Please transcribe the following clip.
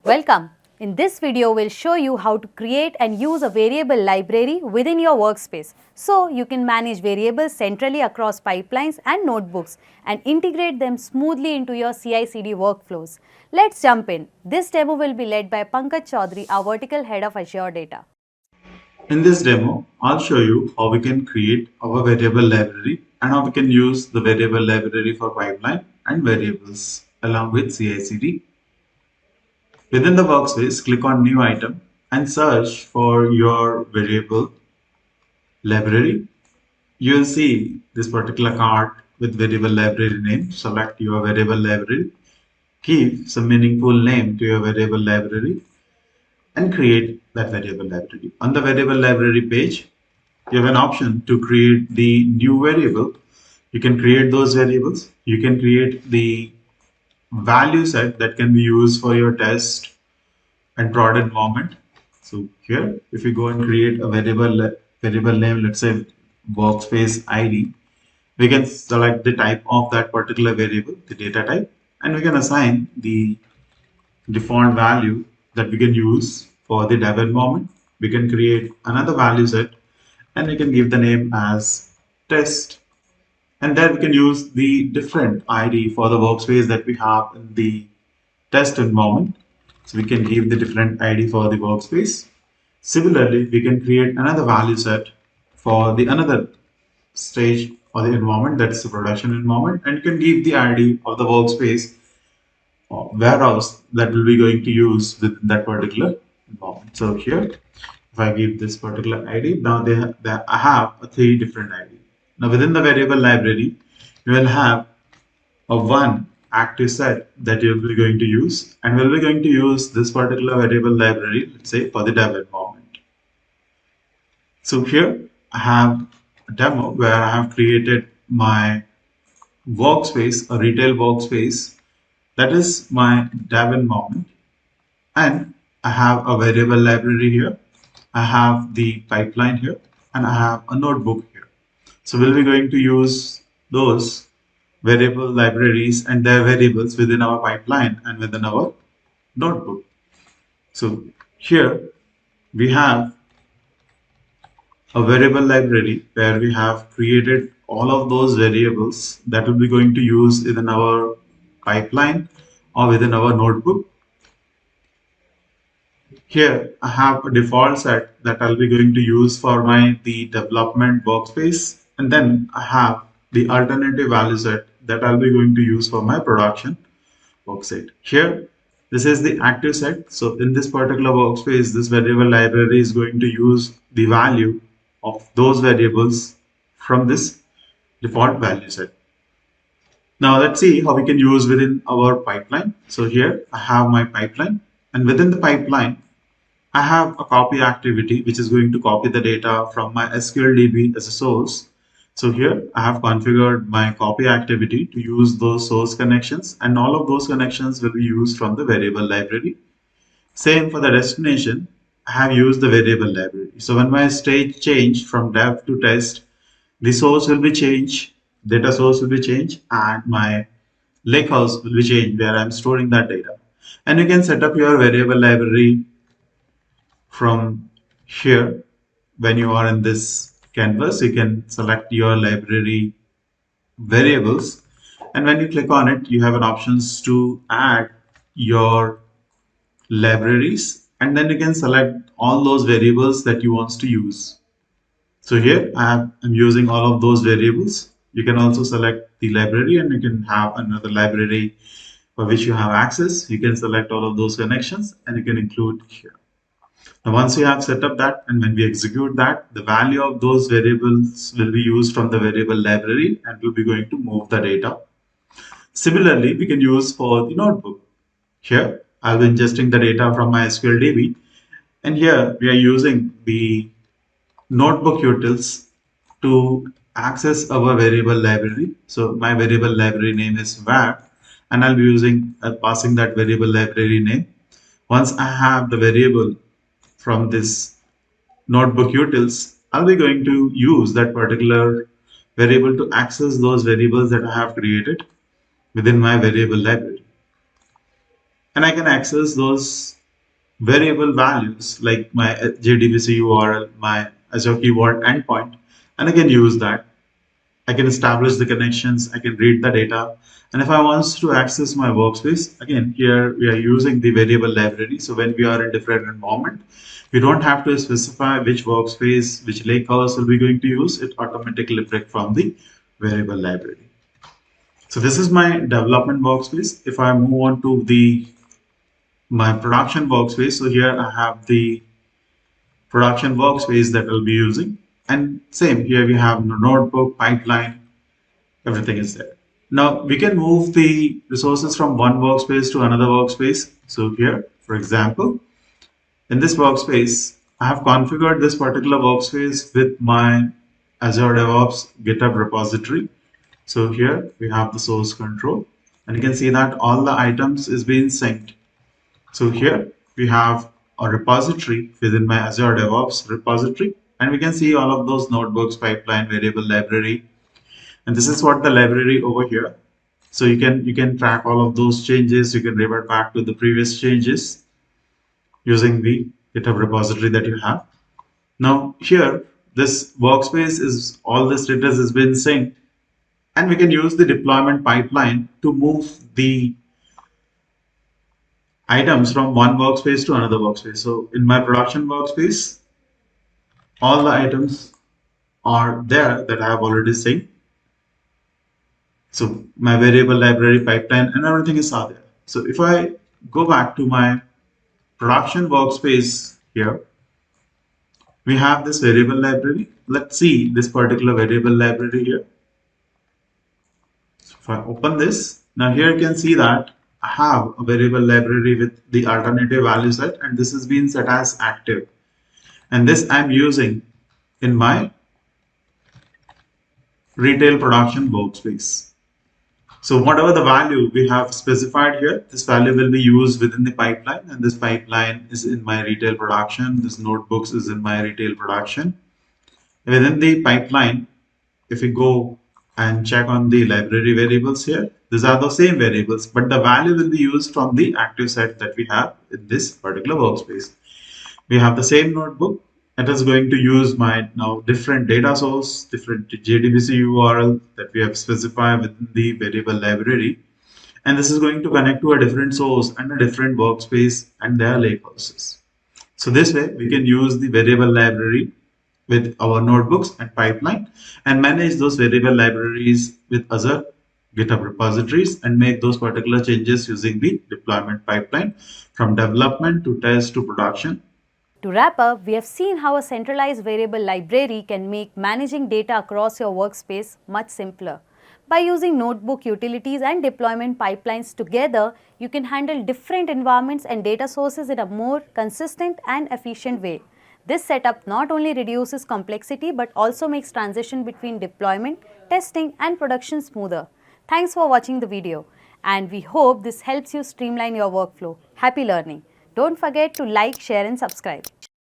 Welcome. In this video, we'll show you how to create and use a variable library within your workspace. So you can manage variables centrally across pipelines and notebooks and integrate them smoothly into your CI/CD workflows. Let's jump in. This demo will be led by Pankaj Chaudhary, our vertical head of Azure Data. In this demo, I'll show you how we can create our variable library and how we can use the variable library for pipeline and variables along with CI/CD. Within the workspace, click on New Item and search for your variable library. You will see this particular card with variable library name. Select your variable library. Give some meaningful name to your variable library and create that variable library. On the variable library page, you have an option to create the new variable. You can create those variables. You can create the value set that can be used for your test and prod environment. So here, if you go and create a variable name, let's say workspace ID, we can select the type of that particular variable, the data type, and we can assign the default value that we can use for the dev environment. We can create another value set and we can give the name as test. And then we can use the different ID for the workspace that we have in the test environment. So we can give the different ID for the workspace. Similarly, we can create another value set for the another stage or the environment, that's the production environment, and you can give the ID of the workspace or warehouse that will be going to use with that particular environment. So here, if I give this particular ID, now I have a 3 different ID. Now within the variable library, you will have a one active set that you'll be going to use, and we'll be going to use this particular variable library, let's say for the dev environment. So here I have a demo where I have created my workspace, a retail workspace, that is my dev environment, and I have a variable library here, I have the pipeline here, and I have a notebook here. So we'll be going to use those variable libraries and their variables within our pipeline and within our notebook. So here we have a variable library where we have created all of those variables that will be going to use within our pipeline or within our notebook. Here I have a default set that I'll be going to use for the development workspace, and then I have the alternative value set that I'll be going to use for my production workspace. Here, this is the active set. So in this particular workspace, this variable library is going to use the value of those variables from this default value set. Now let's see how we can use within our pipeline. So here I have my pipeline, and within the pipeline, I have a copy activity which is going to copy the data from my SQL DB as a source. So here I have configured my copy activity to use those source connections, and all of those connections will be used from the variable library. Same for the destination, I have used the variable library. So when my state change from dev to test, the source will be changed, data source will be changed, and my lakehouse will be changed where I'm storing that data. And you can set up your variable library from here. When you are in this canvas, you can select your library variables, and when you click on it, you have an options to add your libraries, and then you can select all those variables that you want to use. So here I'm using all of those variables. You can also select the library, and you can have another library for which you have access. You can select all of those connections and you can include here. Now, once you have set up that, and when we execute that, the value of those variables will be used from the variable library and will be going to move the data. Similarly, we can use for the notebook. Here, I'll be ingesting the data from my SQL DB, and here we are using the notebook utils to access our variable library. So my variable library name is var, and I'll be using passing that variable library name. Once I have the variable from this notebook utils, I'll be going to use that particular variable to access those variables that I have created within my variable library. And I can access those variable values like my JDBC URL, my Azure keyword endpoint, and I can use that. I can establish the connections, I can read the data. And if I want to access my workspace, again, here we are using the variable library. So when we are in different environment, we don't have to specify which workspace, which lakehouse will be going to use. It automatically pick from the variable library. So this is my development workspace. If I move on to my production workspace, so here I have the production workspace that I'll be using. And same, here we have the notebook, pipeline, everything is there. Now we can move the resources from one workspace to another workspace. So here, for example, in this workspace, I have configured this particular workspace with my Azure DevOps GitHub repository. So here we have the source control, and you can see that all the items is being synced. So here we have a repository within my Azure DevOps repository, and we can see all of those notebooks, pipeline, variable library, and this is what the library over here. So you can track all of those changes. You can revert back to the previous changes using the GitHub repository that you have. Now here, this workspace is all this data has been synced, and we can use the deployment pipeline to move the items from one workspace to another workspace. So in my production workspace, all the items are there that I have already synced. So my variable library pipeline and everything is out there. So if I go back to my production workspace here, we have this variable library. Let's see this particular variable library here. So if I open this, now here you can see that I have a variable library with the alternative value set, and this has been set as active. And this I'm using in my retail production workspace. So whatever the value we have specified here, this value will be used within the pipeline, and this pipeline is in my retail production. This notebooks is in my retail production. Within the pipeline, if we go and check on the library variables here, these are the same variables, but the value will be used from the active set that we have in this particular workspace. We have the same notebook. It is going to use my now different data source, different JDBC URL that we have specified within the variable library. And this is going to connect to a different source and a different workspace and their lakehouses. So this way we can use the variable library with our notebooks and pipeline and manage those variable libraries with other GitHub repositories and make those particular changes using the deployment pipeline from development to test to production. To wrap up, we have seen how a centralized variable library can make managing data across your workspace much simpler. By using notebook utilities and deployment pipelines together, you can handle different environments and data sources in a more consistent and efficient way. This setup not only reduces complexity but also makes transition between deployment, testing, and production smoother. Thanks for watching the video, and we hope this helps you streamline your workflow. Happy learning! Don't forget to like, share, and subscribe.